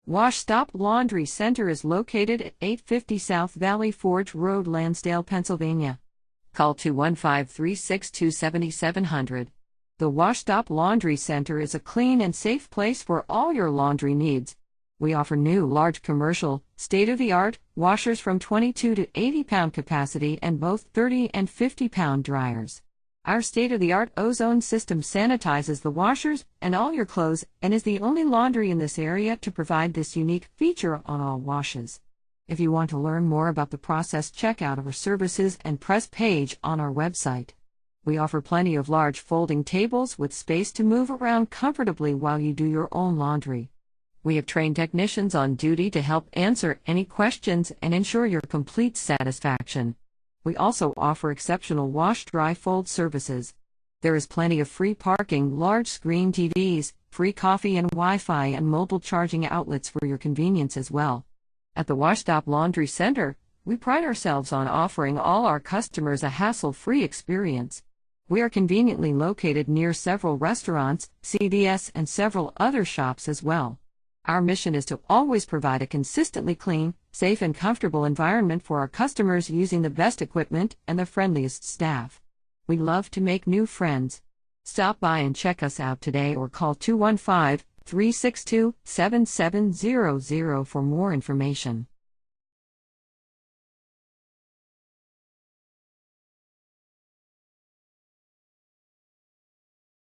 Wash Stop Laundry Center is located at 850 South Valley Forge Road, Lansdale, Pennsylvania. Call 215-362-7700. The Wash Stop Laundry Center is a clean and safe place for all your laundry needs. We offer new large commercial, state-of-the-art washers from 22 to 80-pound capacity and both 30 and 50-pound dryers. Our state-of-the-art ozone system sanitizes the washers and all your clothes and is the only laundry in this area to provide this unique feature on all washes. If you want to learn more about the process, check out our services and press page on our website. We offer plenty of large folding tables with space to move around comfortably while you do your own laundry. We have trained technicians on duty to help answer any questions and ensure your complete satisfaction. We also offer exceptional wash-dry-fold services. There is plenty of free parking, large screen TVs, free coffee and Wi-Fi, and mobile charging outlets for your convenience as well. At the Wash Stop Laundry Center, we pride ourselves on offering all our customers a hassle-free experience. We are conveniently located near several restaurants, CVS, and several other shops as well. Our mission is to always provide a consistently clean, safe, and comfortable environment for our customers using the best equipment and the friendliest staff. We love to make new friends. Stop by and check us out today or call 215-362-7700 for more information.